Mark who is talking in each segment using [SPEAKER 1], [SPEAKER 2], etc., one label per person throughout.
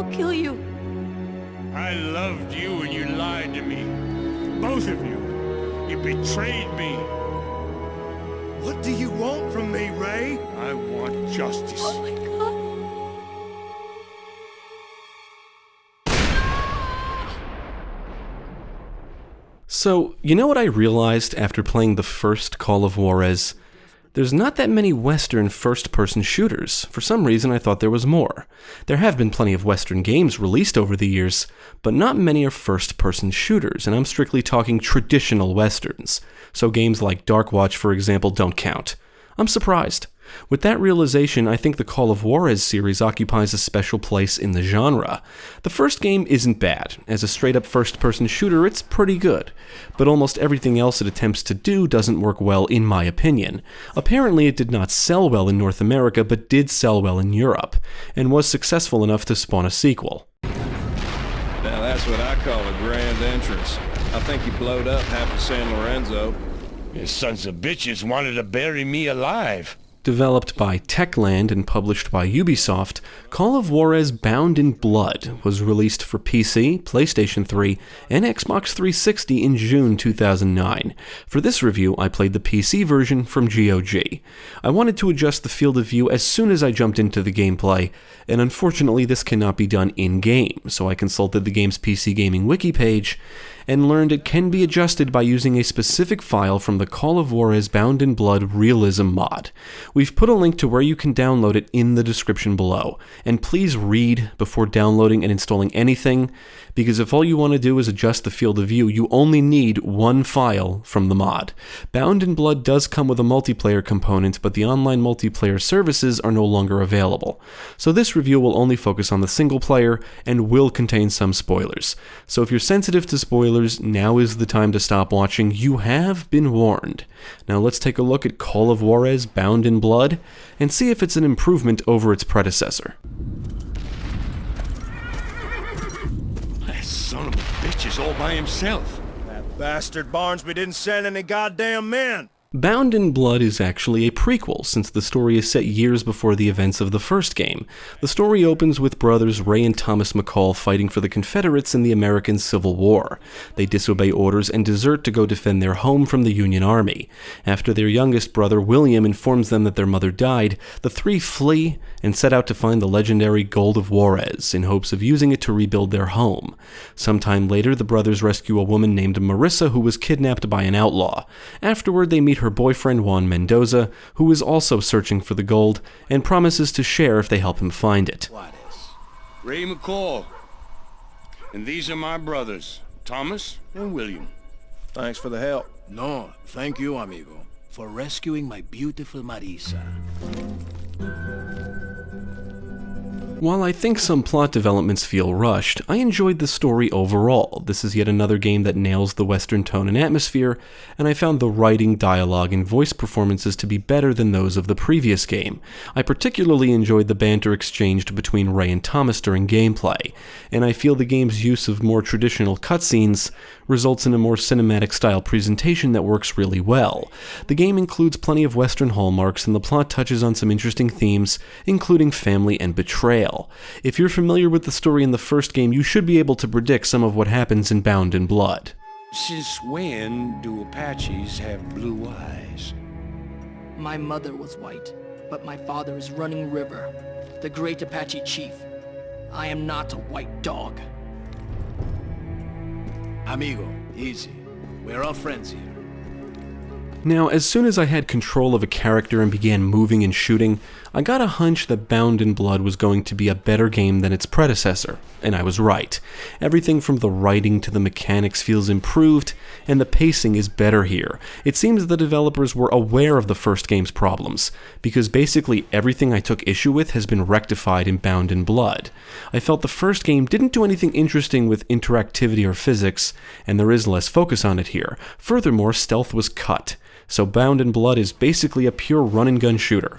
[SPEAKER 1] kill you.
[SPEAKER 2] I loved you and you lied to me. Both of you. You betrayed me.
[SPEAKER 3] What do you want from me, Ray?
[SPEAKER 2] I want justice.
[SPEAKER 1] Oh my God.
[SPEAKER 4] So, you know what I realized after playing the first Call of Juarez? There's not that many Western first-person shooters. For some reason, I thought there was more. There have been plenty of Western games released over the years, but not many are first-person shooters, and I'm strictly talking traditional Westerns. So games like Dark Watch, for example, don't count. I'm surprised. With that realization, I think the Call of Juarez series occupies a special place in the genre. The first game isn't bad. As a straight-up first-person shooter, it's pretty good. But almost everything else it attempts to do doesn't work well, in my opinion. Apparently, it did not sell well in North America, but did sell well in Europe, and was successful enough to spawn a sequel.
[SPEAKER 5] Now that's what I call a grand entrance. I think he blowed up half of San Lorenzo.
[SPEAKER 2] His sons of bitches wanted to bury me alive.
[SPEAKER 4] Developed by Techland and published by Ubisoft, Call of Juarez Bound in Blood was released for PC, PlayStation 3, and Xbox 360 in June 2009. For this review, I played the PC version from GOG. I wanted to adjust the field of view as soon as I jumped into the gameplay, and unfortunately this cannot be done in-game, so I consulted the game's PC Gaming wiki page, and learned it can be adjusted by using a specific file from the Call of Juarez Bound in Blood Realism mod. We've put a link to where you can download it in the description below, and please read before downloading and installing anything, because if all you want to do is adjust the field of view, you only need one file from the mod. Bound in Blood does come with a multiplayer component, but the online multiplayer services are no longer available. So this review will only focus on the single player, and will contain some spoilers. So if you're sensitive to spoilers, now is the time to stop watching. You have been warned. Now let's take a look at Call of Juarez Bound in Blood, and see if it's an improvement over its predecessor.
[SPEAKER 2] That son of a bitch is all by himself.
[SPEAKER 3] That bastard Barnsby didn't send any goddamn men.
[SPEAKER 4] Bound in Blood is actually a prequel, since the story is set years before the events of the first game. The story opens with brothers Ray and Thomas McCall fighting for the Confederates in the American Civil War. They disobey orders and desert to go defend their home from the Union Army. After their youngest brother, William, informs them that their mother died, the three flee and set out to find the legendary Gold of Juarez, in hopes of using it to rebuild their home. Sometime later, the brothers rescue a woman named Marissa who was kidnapped by an outlaw. Afterward, they meet her boyfriend Juan Mendoza, who is also searching for the gold, and promises to share if they help him find it.
[SPEAKER 2] Ray McCall. And these are my brothers, Thomas and William.
[SPEAKER 3] Thanks for the help.
[SPEAKER 6] No, thank you, amigo, for rescuing my beautiful Marisa.
[SPEAKER 4] While I think some plot developments feel rushed, I enjoyed the story overall. This is yet another game that nails the Western tone and atmosphere, and I found the writing, dialogue, and voice performances to be better than those of the previous game. I particularly enjoyed the banter exchanged between Ray and Thomas during gameplay, and I feel the game's use of more traditional cutscenes results in a more cinematic style presentation that works really well. The game includes plenty of Western hallmarks, and the plot touches on some interesting themes, including family and betrayal. If you're familiar with the story in the first game, you should be able to predict some of what happens in Bound in Blood.
[SPEAKER 2] Since when do Apaches have blue eyes?
[SPEAKER 1] My mother was white, but my father is Running River, the great Apache chief. I am not a white dog.
[SPEAKER 6] Amigo, easy. We're all friends here.
[SPEAKER 4] Now, as soon as I had control of a character and began moving and shooting, I got a hunch that Bound in Blood was going to be a better game than its predecessor, and I was right. Everything from the writing to the mechanics feels improved, and the pacing is better here. It seems the developers were aware of the first game's problems, because basically everything I took issue with has been rectified in Bound in Blood. I felt the first game didn't do anything interesting with interactivity or physics, and there is less focus on it here. Furthermore, stealth was cut. So Bound in Blood is basically a pure run-and-gun shooter.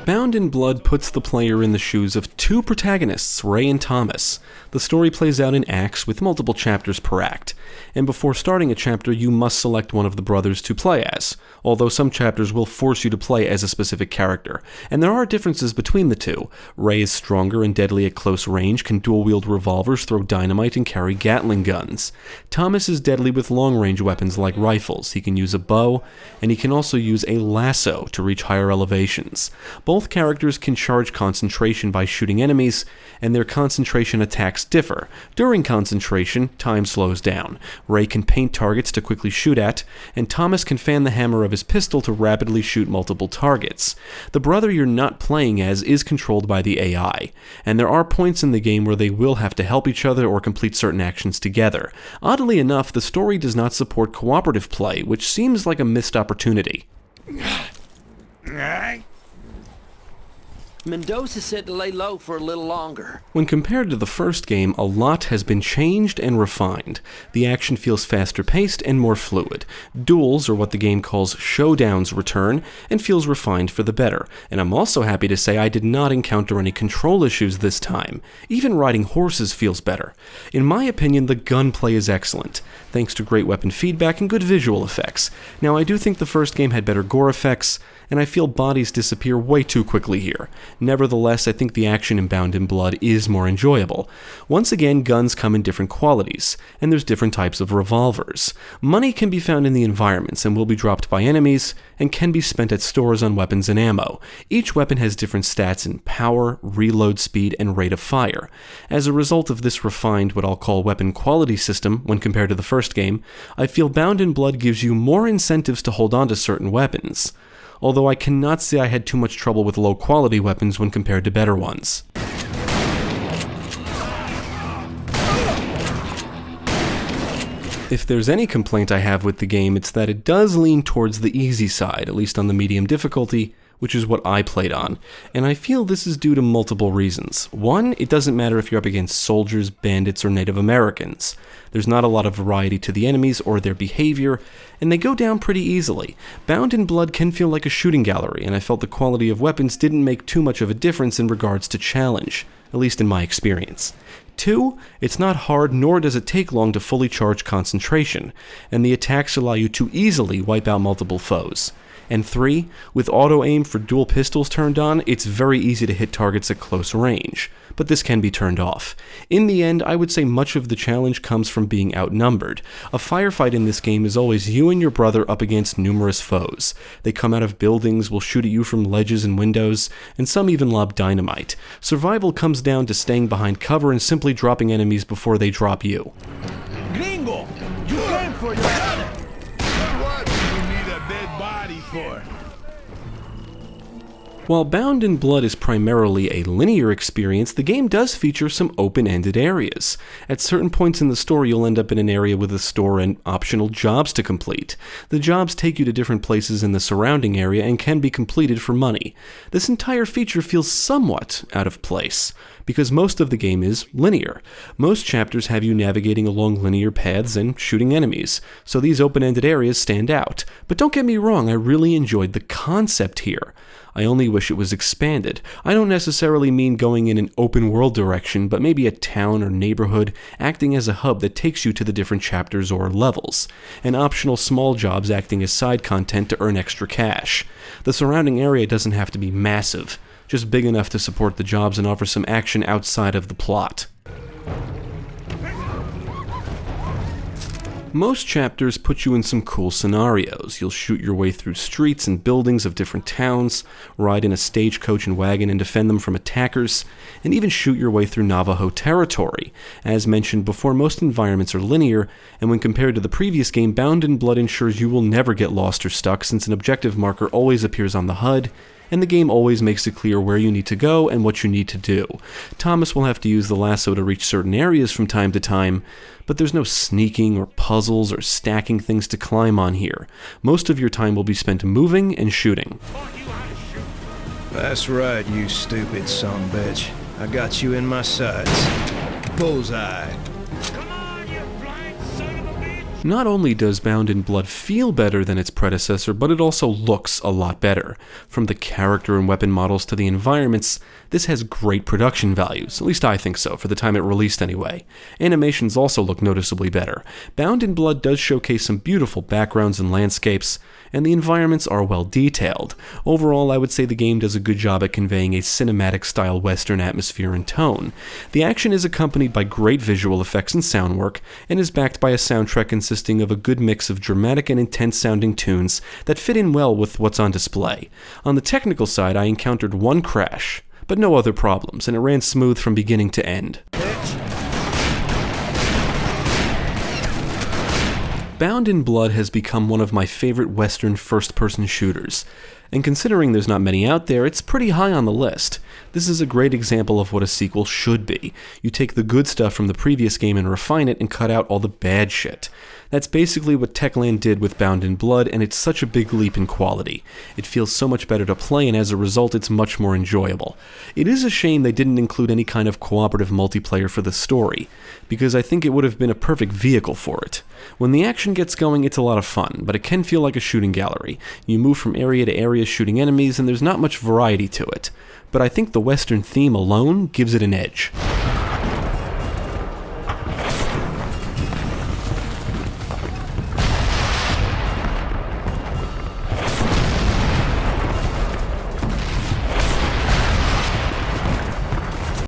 [SPEAKER 4] Bound in Blood puts the player in the shoes of two protagonists, Ray and Thomas. The story plays out in acts with multiple chapters per act, and before starting a chapter you must select one of the brothers to play as, although some chapters will force you to play as a specific character, and there are differences between the two. Ray is stronger and deadly at close range, can dual-wield revolvers, throw dynamite, and carry Gatling guns. Thomas is deadly with long-range weapons like rifles. He can use a bow, and he can also use a lasso to reach higher elevations. Both characters can charge concentration by shooting enemies, and their concentration attacks differ. During concentration, time slows down. Ray can paint targets to quickly shoot at, and Thomas can fan the hammer of his pistol to rapidly shoot multiple targets. The brother you're not playing as is controlled by the AI, and there are points in the game where they will have to help each other or complete certain actions together. Oddly enough, the story does not support cooperative play, which seems like a missed opportunity.
[SPEAKER 6] Mendoza said to lay low for a little longer.
[SPEAKER 4] When compared to the first game, a lot has been changed and refined. The action feels faster paced and more fluid. Duels, or what the game calls showdowns, return and feels refined for the better. And I'm also happy to say I did not encounter any control issues this time. Even riding horses feels better. In my opinion, the gunplay is excellent, thanks to great weapon feedback and good visual effects. Now, I do think the first game had better gore effects, and I feel bodies disappear way too quickly here. Nevertheless, I think the action in Bound in Blood is more enjoyable. Once again, guns come in different qualities, and there's different types of revolvers. Money can be found in the environments and will be dropped by enemies, and can be spent at stores on weapons and ammo. Each weapon has different stats in power, reload speed, and rate of fire. As a result of this refined, what I'll call weapon quality system, when compared to the first game, I feel Bound in Blood gives you more incentives to hold on to certain weapons, although I cannot say I had too much trouble with low-quality weapons when compared to better ones. If there's any complaint I have with the game, it's that it does lean towards the easy side, at least on the medium difficulty, which is what I played on, and I feel this is due to multiple reasons. One, it doesn't matter if you're up against soldiers, bandits, or Native Americans. There's not a lot of variety to the enemies or their behavior, and they go down pretty easily. Bound in Blood can feel like a shooting gallery, and I felt the quality of weapons didn't make too much of a difference in regards to challenge, at least in my experience. Two, it's not hard nor does it take long to fully charge concentration, and the attacks allow you to easily wipe out multiple foes. And three, with auto-aim for dual pistols turned on, it's very easy to hit targets at close range, but this can be turned off. In the end, I would say much of the challenge comes from being outnumbered. A firefight in this game is always you and your brother up against numerous foes. They come out of buildings, will shoot at you from ledges and windows, and some even lob dynamite. Survival comes down to staying behind cover and simply dropping enemies before they drop you.
[SPEAKER 3] Gringo! You came for your brother! What do you need a dead body for?
[SPEAKER 4] While Bound in Blood is primarily a linear experience, the game does feature some open-ended areas. At certain points in the story, you'll end up in an area with a store and optional jobs to complete. The jobs take you to different places in the surrounding area and can be completed for money. This entire feature feels somewhat out of place, because most of the game is linear. Most chapters have you navigating along linear paths and shooting enemies, so these open-ended areas stand out. But don't get me wrong, I really enjoyed the concept here. I only wish it was expanded. I don't necessarily mean going in an open world direction, but maybe a town or neighborhood acting as a hub that takes you to the different chapters or levels, and optional small jobs acting as side content to earn extra cash. The surrounding area doesn't have to be massive, just big enough to support the jobs and offer some action outside of the plot. Most chapters put you in some cool scenarios. You'll shoot your way through streets and buildings of different towns, ride in a stagecoach and wagon and defend them from attackers, and even shoot your way through Navajo territory. As mentioned before, most environments are linear, and when compared to the previous game, Bound in Blood ensures you will never get lost or stuck, since an objective marker always appears on the HUD, and the game always makes it clear where you need to go and what you need to do. Thomas will have to use the lasso to reach certain areas from time to time, but there's no sneaking or puzzles or stacking things to climb on here. Most of your time will be spent moving and shooting.
[SPEAKER 5] That's right, you stupid sumbitch. I got you in my sights. Bullseye.
[SPEAKER 2] Come on, you blind son of a bitch!
[SPEAKER 4] Not only does Bound in Blood feel better than its predecessor, but it also looks a lot better. From the character and weapon models to the environments, this has great production values, at least I think so, for the time it released anyway. Animations also look noticeably better. Bound in Blood does showcase some beautiful backgrounds and landscapes, and the environments are well detailed. Overall, I would say the game does a good job at conveying a cinematic-style Western atmosphere and tone. The action is accompanied by great visual effects and sound work, and is backed by a soundtrack consisting of a good mix of dramatic and intense-sounding tunes that fit in well with what's on display. On the technical side, I encountered one crash, but no other problems, and it ran smooth from beginning to end. Bound in Blood has become one of my favorite Western first-person shooters, and considering there's not many out there, it's pretty high on the list. This is a great example of what a sequel should be. You take the good stuff from the previous game and refine it and cut out all the bad shit. That's basically what Techland did with Bound in Blood, and it's such a big leap in quality. It feels so much better to play, and as a result, it's much more enjoyable. It is a shame they didn't include any kind of cooperative multiplayer for the story, because I think it would have been a perfect vehicle for it. When the action gets going, it's a lot of fun, but it can feel like a shooting gallery. You move from area to area shooting enemies, and there's not much variety to it. But I think the Western theme alone gives it an edge.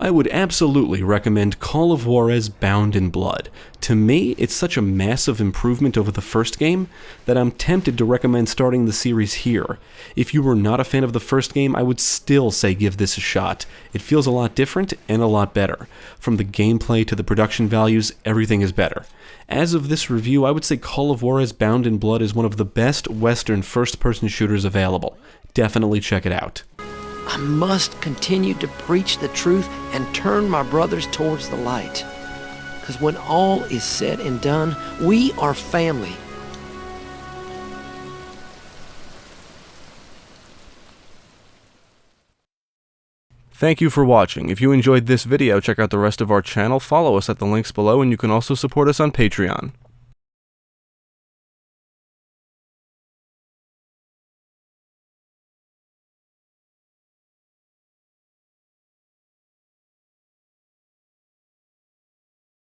[SPEAKER 4] I would absolutely recommend Call of Juarez Bound in Blood. To me, it's such a massive improvement over the first game that I'm tempted to recommend starting the series here. If you were not a fan of the first game, I would still say give this a shot. It feels a lot different and a lot better. From the gameplay to the production values, everything is better. As of this review, I would say Call of Juarez Bound in Blood is one of the best Western first-person shooters available. Definitely check it out.
[SPEAKER 7] I must continue to preach the truth and turn my brothers towards the light. Because when all is said and done, we are family.
[SPEAKER 4] Thank you for watching. If you enjoyed this video, check out the rest of our channel, follow us at the links below, and you can also support us on Patreon.